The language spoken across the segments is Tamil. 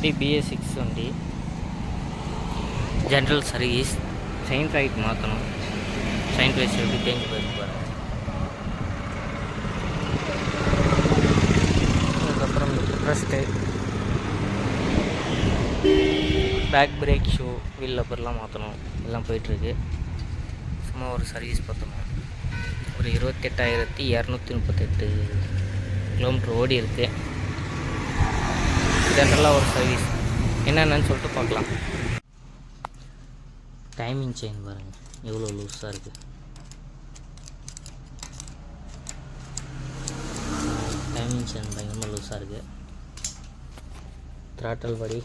வண்டி BS6 வண்டி, ஜென்ரல் சர்வீஸ். செயின் ரைட் மாற்றணும். செயின் ரைஸ் எப்படி தேஞ்சு போயிருக்கு பாருங்கள். அதுக்கப்புறம் ப்ரெஸ்ட்டு, பேக் பிரேக் ஷூ, வீல் லப்பர்லாம் மாற்றணும். எல்லாம் போயிட்டுருக்கு. சும்மா ஒரு சர்வீஸ் பார்த்தோம். ஒரு 28,238 கிலோமீட்டர் ஓடி இருக்குது. ஜென்ரலாக ஒரு சர்வீஸ் என்னென்னு சொல்லிட்டு பார்க்கலாம். டைமிங் செயின் பாருங்கள் எவ்வளோ லூஸாக இருக்குது. டைமிங் செயின் பயங்கரமாக லூஸாக இருக்குது. த்ராட்டல் படி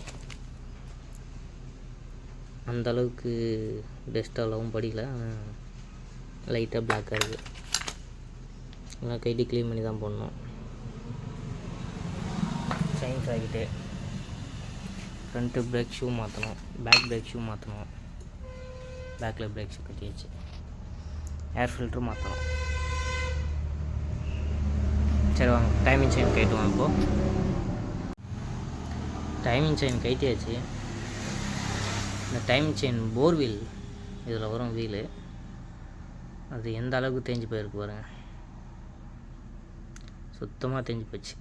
அந்தளவுக்கு டஸ்ட்டாகவும் படிக்கல, லைட்டாக பிளாக்காக இருக்குது. எல்லாம் கைட்டி க்ளீன் பண்ணி தான் போடணும். Chain rocket, front brake shoe மாற்றணும், பேக் பிரேக் ஷூ மாற்றணும். பேக்கில் பிரேக் ஷூ கட்டியாச்சு. ஏர் ஃபில்ட்ரு மாற்றணும். சரி வாங்க டைமிங் செயின் கைட்டுவோம். இப்போது டைமிங் செயின் கைட்டியாச்சு. இந்த டைமிங் செயின் போர் வீல் இதில் வரும் வீலு, அது எந்த அளவுக்கு தேஞ்சு போயிருக்கு பாருங்கள். சுத்தமாக தேஞ்சு போச்சு.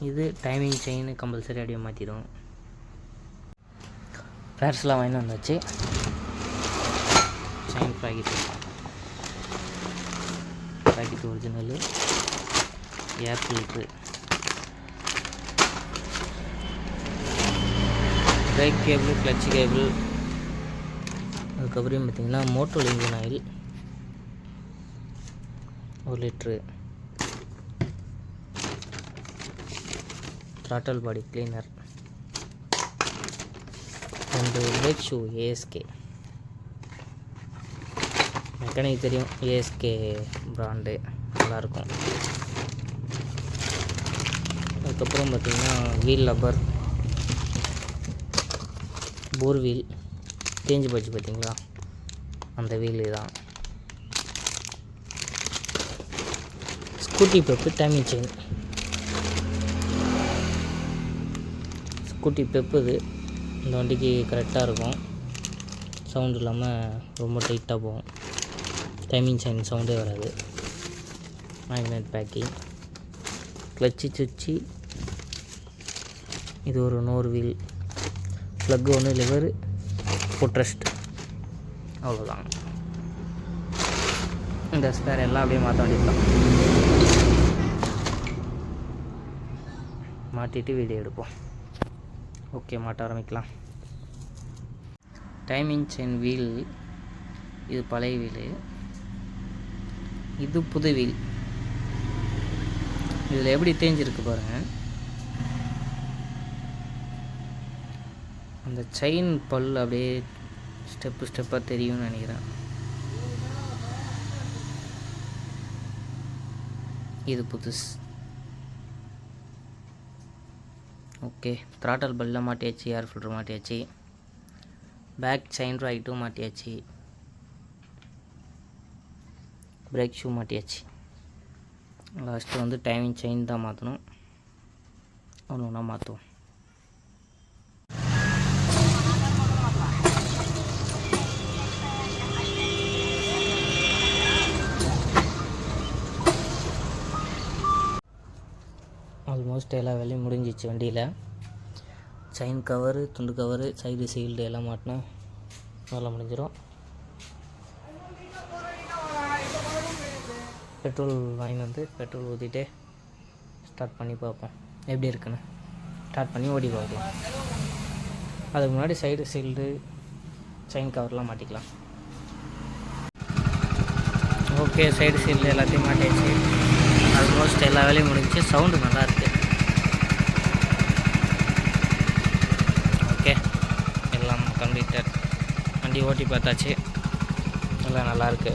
இது டைமிங் செயின் கம்பல்சரி அப்படியே மாற்றிடும். பேர்ஸ்லாம் வாங்கி வந்தாச்சு. Chain packet original, air filter, brake cable, clutch cable, அதுக்கப்புறம் பார்த்திங்கன்னா motor engine oil 1 litre, throttle body cleaner, 2 brake shoe ASK. Mechanic தெரியும், ASK பிராண்டு நல்லாயிருக்கும். அதுக்கப்புறம் பார்த்திங்கன்னா வீல் லப்பர், போர் வீல் தேஞ்சு போச்சு பார்த்தீங்களா, அந்த வீல் தான். Scooty pep, timing chain. Scooty pep இது இந்த வண்டிக்கு கரெக்டாக இருக்கும். சவுண்டு இல்லாமல் ரொம்ப டைட்டாக போகும். டைமிங் செயின் சவுண்டே வராது. மேக்னெட் பேக்கிங், கிளட்சி சுவிட்சு, இது ஒரு நோர் வீல், ப்ளக் 1, லிவர், ஃபுட்ரெஸ்ட், அவ்வளோதான். இந்த ஸ்பேர் எல்லாம் அப்படியே மாற்ற வேண்டியதுதான். மாட்டிட்டு வீடியோ எடுப்போம். ஓகே, மாட்ட ஆரம்பிக்கலாம். டைமிங் செயின் வீல் இது பழைய வீலு, இது புது வீல். இதில் எப்படி தேஞ்சிருக்கு பாருங்கள். அந்த செயின் பல் அப்படியே ஸ்டெப்பாக தெரியும்னு நினைக்கிறேன். இது புதுசு. ஓகே, த்ராட்டல் பல்லில் மாட்டியாச்சு, ஏர் ஃபில்டர் மாட்டியாச்சு, பேக் செயின் ரைட்டும் மாட்டியாச்சு, பிரேக் ஷூ மாட்டியாச்சு. லாஸ்ட்டு வந்து டைமிங் செயின் தான் மாற்றணும். ஒன்று ஒன்றா மாற்றுவோம். ஆல்மோஸ்ட் எல்லா வேலையும் முடிஞ்சிச்சு வண்டியில். செயின் கவரு, துண்டு கவரு, சைடு சீல்டு எல்லாம் மாட்டினா வேலை முடிஞ்சிடும். பெட்ரோல் வாங்கி வந்து பெட்ரோல் ஊற்றிட்டு ஸ்டார்ட் பண்ணி பார்ப்போம் எப்படி இருக்குன்னு. ஸ்டார்ட் பண்ணி ஓடி பார்க்கலாம். அதுக்கு முன்னாடி சைடு சீல்டு, செயின் கவர்லாம் மாட்டிக்கலாம். ஓகே, சைடு சீல்டு எல்லாத்தையும் மாட்டியாச்சு. ஆல்மோஸ்ட் எல்லா வேலையும் முடிஞ்சு. சவுண்டு நல்லா இருக்குது. ஓகே, எல்லாம் கம்ப்ளீட்டட். வண்டி ஓட்டி பார்த்தாச்சு, எல்லாம் நல்லாயிருக்கு.